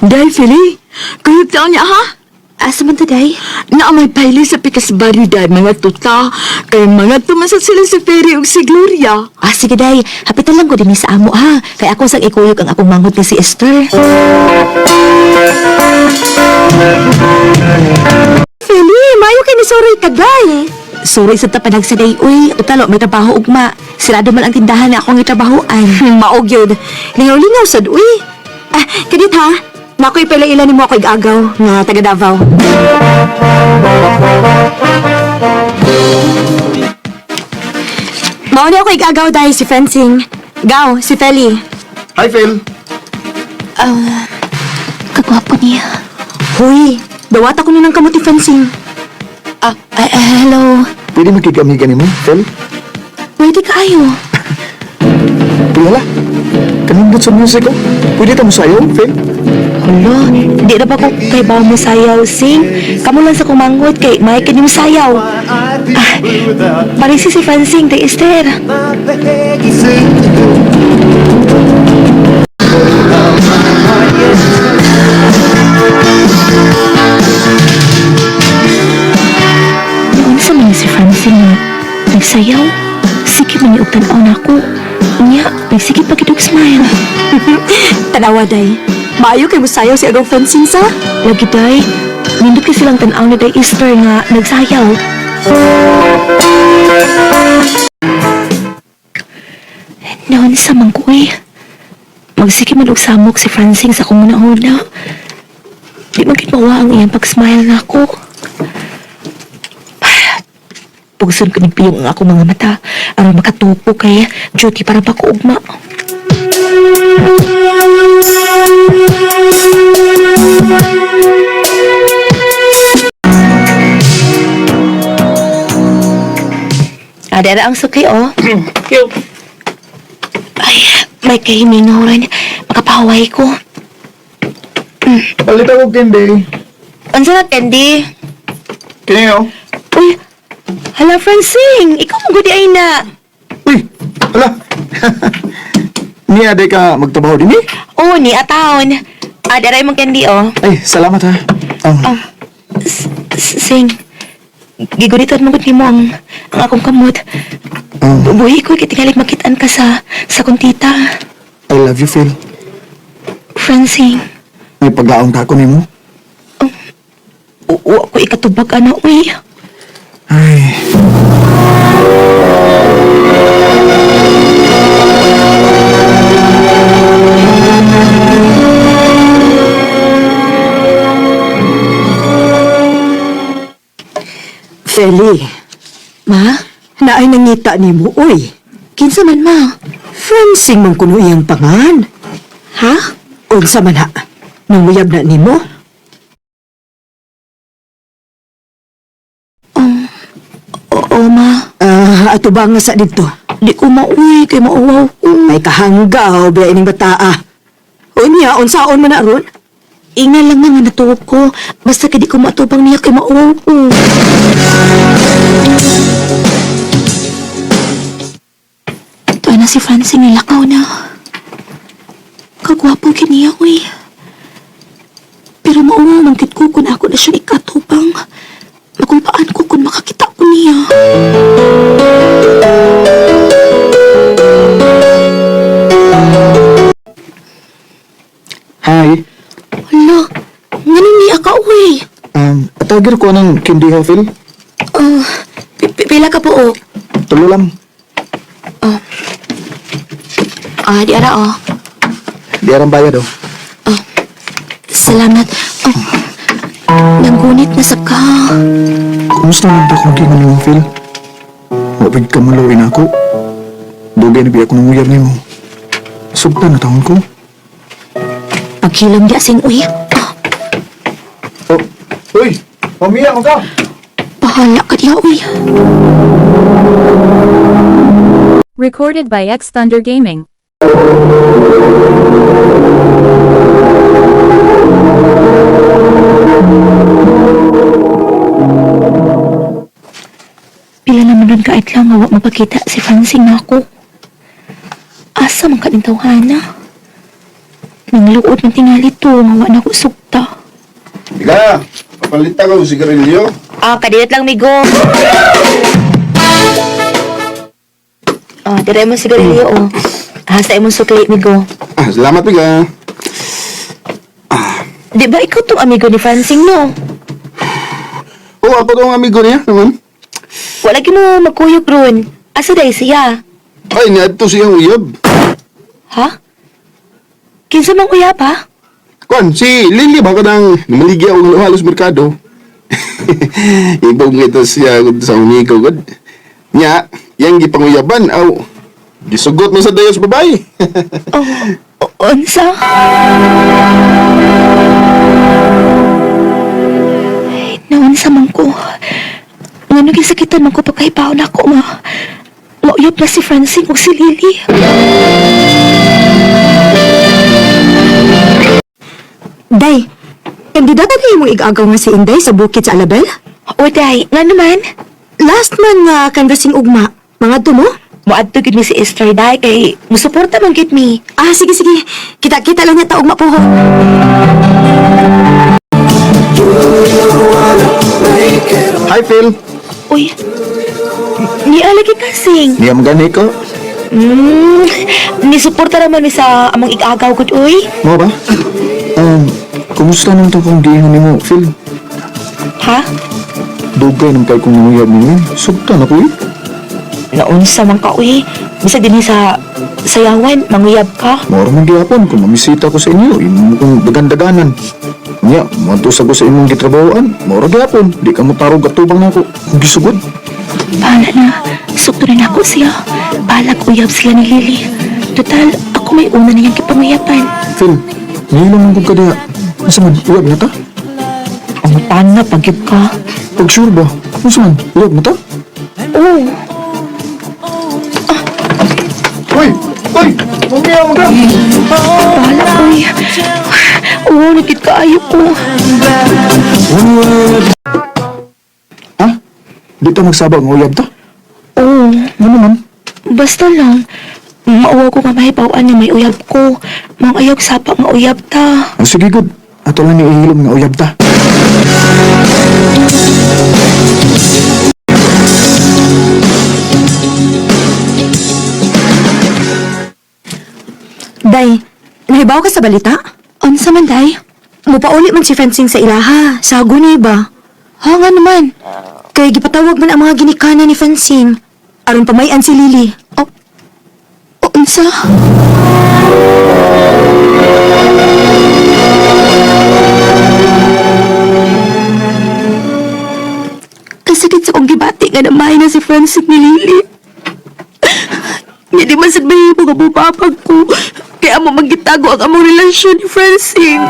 Day, Philly, kuyog taon niya, ha? Asa man to, day? Na may paili sa pikas bari, day, mga tuta. Kay mga tumasat sila si Ferry ug si Gloria. Sige, day. Hapitan lang ko din sa amo, ha? Kaya ako sang ikuyog ang akong manghod ni si Esther. Philly, mayo kay ni sorry ka, day. Sorry sa tapanag sa day, uy. Utalo, may trabaho ugma. Sirado man ang tindahan na akong itrabahoan. Maog yun. Lingaw-lingaw sad, uy. Kadit ha, nako'y pala ilan ni mo ako'y agaw nga taga Davao. Mao na ako'y agaw dahil si Fencing. Gaw, si Feli. Hi, Phil. Kagwapo niya. Huy, dawat ako ng kamuti Fencing. Hello. Pwede magkikamigan mo, Phil? Pwede kayo. Wala. Kanindot sa musiko. Pwede ta mo sayo, Phil? Hala, di na ba ko kay ba mo sayaw, sing? Kamu lang sa kumanghod kay may kanyang sayaw. Parisi si Francine, kay Esther. Noon sa mga si Francine na nagsayaw, sige man yung tanaw na ako. Niya, nagsige pa kitog smile. Tanawa, day. Maayo kay musayaw si agaw Fencing sa? Lagi, day. Nindot ka silang tanaw na day Esther nga nagsayaw. Noon sa mangkuy, magsige man og samok si Francine sa akong una-una. Di magkipawa ang iyang pag-smile na ako. Pugson ko nagpiyong ang akong mga mata aron makatupo kay duty para pakuugma. Adara ang suki, oh. Ay, may kahiminguran. Makapahaway ko. Palit ako, Candy. Ano na, Candy? Kaya Uy, hala, Francine. Ikaw mo gudi ay na. Uy, hala. Niya, day ka magtrabaho din eh? Oo, ni atawon. Adara yung Candy, oh. Ay, salamat ha. Sing, giguritan mo ni mo ang akong kamot. Buhi ko, kitingalig makitaan ka sa kong tita. I love you, Phil. Francine, May paglaong ka ko ni mo. ako ikatubag, ano, uy. Ay. Feli, Ma? naay nangita ni mo, uy. Kinsa man, ma? Fencing mong kuno iyang pangan. Ha? Unsa man ha? Nang muyab na ni mo? Oo, ma. Ato ba nga sa dito? Di ko mauwi kay mauwaw ko. May kahanggaw, biya ining bataa. Unya, unsaon man na ron? Ingal lang nga natuog ko. Basta kay di ko matubang niya kay mauwaw ko. Ito na si Francine nilakaw na. Kagwapo kiniya, uy. Pero mauwaw mangkit ko kung ako na siya ikatubang. Makulpaan ko kung makakita ko niya. Hi. Hala, ngayon niya ka, uy. Atagir ko ng Candy ha, Phil. Pila ka po, oh. Tulo lang. Di ara, oh. Di arang bayad, oh. Salamat. Nanggunit na sa ka. Kumusta naman ako naging mo, Phil? Wapag ka malawin ako. Dugay na biya ko ng uyar ni mo. Sugta na taon ko. Paghilam di asing uy. Oh, uy! Pamiya mo ka! Bahala ka diya, uy. Recorded by X Thunder Gaming. Pila naman rin kahit lang nga wa mapakita si Francine na ako. Asa man ka ng tawhana? Nang luod ng tingali to, mawa na ko sukta. Ika, papalita ko si sigarilyo. Kadinat lang, migo. Dire mo sigarilyo, Hasa imong sukli, migo. Salamat, Ika. Di ba ikaw tong amigo ni Francine, no? Oo, ako tong amigo niya naman. Wala mo magkuyog ron. Asa day siya? Ay, niadto siyang uyab. Ha? Kinsa mang uyab, ha? Kwan, si Lily ba ka nang maligya o halos merkado? Ibong ito siya sa unigo, God. Nya, yang gipanguyaban, aw, gisugot mo sa dayos babae. Unsa? Ay, naunsa man ko. Nga nagisakitan man ko pagkaibaw na ako, ma. Mauyab na si Francine o si Lily. Day, kandidata kayo mong igagaw nga si Inday sa bukid sa Alabel? O, day, nga naman. Last man nga kanvasing ugma, mga tumo? Muadto gid mi si Esther, day, kay musuporta man gid mi. Sige, sige. Kita-kita lang niya ta ugma po ho. Hi, Phil. Uy, ni alagi kasing. Niya magani ko. Nisuporta naman mi sa among igagaw gud, uy. Mo ba? Kumusta nang to kung giingon ni mo, Phil? Ha? Dugay nang kay kung nanguyab mo yun. Sugtan ako eh. Naunsa man ka, uy. Bisag din sa sayawan, manguyab ka. Moro man gihapon kung mamisita ko sa inyo. Imo kong dagandaganan. Nya, mantusa ko sa imong gitrabahoan. Moro gihapon. Di ka mo tarong katubang na ako. Kung gisugod. Bahala na. Sukto na ako siya. Balag uyab sila ni Lily. Total, ako may una na yung kipanguyapan. Phil, nilang mong ka diha. Asa man, uyab na ta? Ang tana, pagyab ka. Pag sure ba? Asa man, uyab na ta? Oo. Uy! Uy! Mamaya mo ka! Bahala, uy. Oo, nagkit kaayo ko. Ha? Di ta magsabang uyab ta? Oo. Ano naman? Basta lang. Mauwa ko kamahipawaan niya may uyab ko. Mga ayog sapa nga uyab ta. Sige, good. Ato lang ni ihilom nga uyab ta. Day, nahibaw ka sa balita? Unsa man, day? Mupauli man si Francine sa ilaha. Sa aguni ba? Ha, nga naman. Kay gipatawag man ang mga ginikana ni Francine. Aron pamayan si Lily. Unsa? Kasakit sa kong gibati nga namay na si Francine ni Lily. Hindi man sa mahimo nga bupapag ko. Kaya mo magitago ang among relasyon ni Francine.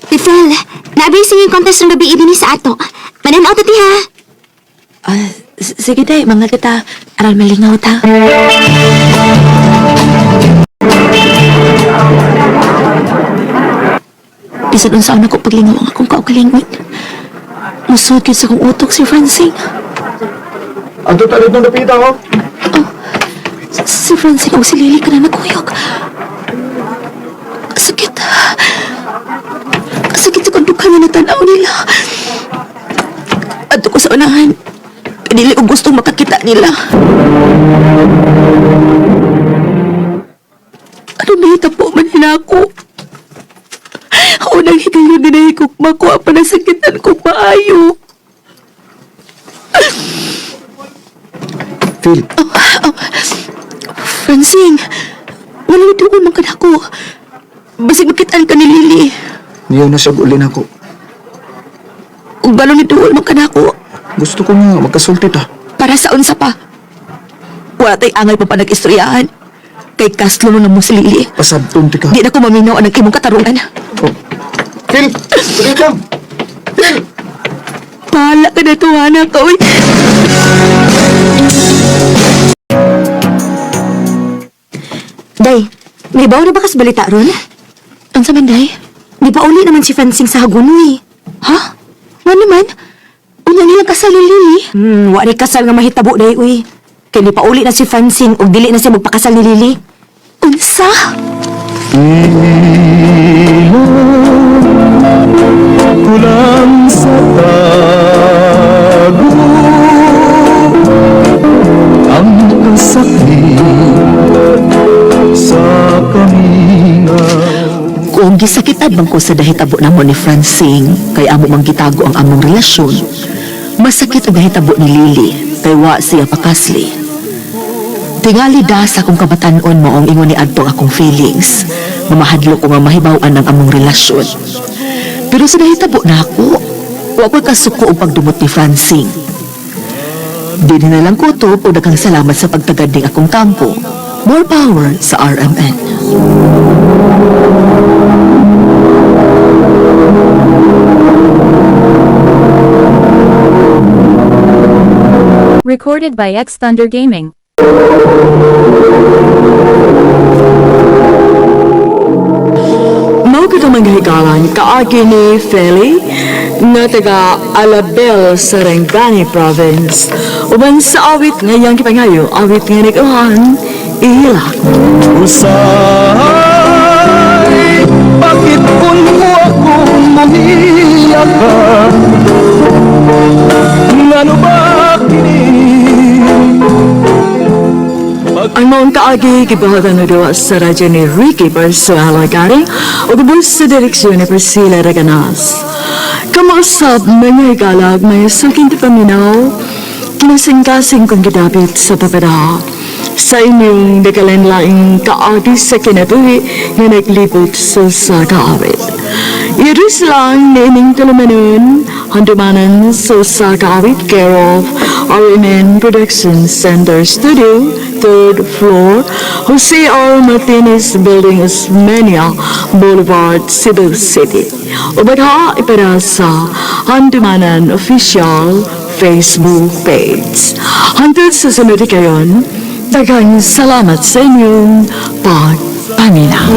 Tifel, naabay singing contest ng gabi ini sa ato. Mananaw ta ti ha. Sige day, mga kita. Aral malingaw ta. Bisan unsa na ko paglingaw ang akong kaugalingon. Musugid sa kong utok si Francine. Ang totalit ng napita ko. Si Francine o si Lily ka na nagkuyog. Sakit. Sakit sa kondukan na natanaw nila. Ato ko sa unahan. Kanili ko gustong makakita nila. Ano nahita po man nila ako? Unang higayon din na hikukma ko ang panasakitan kong maayo. Phil, Francine, walang doon man ka na ako. Basig makitaan ka ni Lily. niyaw na siya ulin ako. Kung balong doon man ka na ako, Gusto ko nga magkasulti ta. para sa unsa pa. Wala tayo angay pa pa nag-istoryahan. Kay kaslo mo na mo si Lily. Pasabtong ti ka. Di na ko maminaw ang imong katarungan. Oh. Phil! Ulit lang! Phil! Pahala ka na to, anak. Uy. Day, nahibaw na ba ka sa balita ron? Ang sa manday? Di pa uli naman si Francine sa hagon, uy. Ha? Nga naman? Unya nilang kasal ni Lily? Wa ni kasal nga mahitabo dahi, uy. Kaya di pa uli na si Francine ug dili na siya magpakasal ni Lily. Unsa? Kulang sa tago ang kasakit sa kamingaw. Kung gisakitad bang ko sa dahitabo namo ni Francine, kay amo mang gitago ang among relasyon, masakit ang dahitabo ni Lily, kay wa siya pakasli. Tingali das akong kabatanon mo ang ingon ni adto akong feelings. Mamahadlo ko nga mahibaw-an ang among relasyon. Pero sa nahitabo na ako, wa ko kasuko og pagdumot ni Francine. Di na lang ko to o daghang salamat sa pagtagading akong kampo. More power sa RMN. Recorded by X Thunder Gaming. Mao kita manghigalan kaagi ni Feli nga taga Alabel sa Rengani Province. Uban sa awit ngayang kipangayo, awit nga niguhan, ihila. Usay, bakit kun mo akong mamiyakan? Ngano ba kini? Ang maong kaagi gibahatan na doon sa radyo ni Ricky Barzuela Gari o gubos sa direksyon ni Priscilla Raganas. Kamasab mga higalag may saking paminaw, kinasing-kasing kong gidapit sa papada. Sa inyong nakalanlaing kaagi sa kinabuhi nga naglibot sa kaawit. Iris lang na ining tulumanon, handumanan sa kaawit care of RMN Productions Center Studio, 3rd floor, Jose R. Martinez Building, Osmeña Boulevard, Cebu City. O bagha ipara sa Handumanan Official Facebook page. Hantod sa sunod kayon, daghang salamat sa inyong pagpaminaw.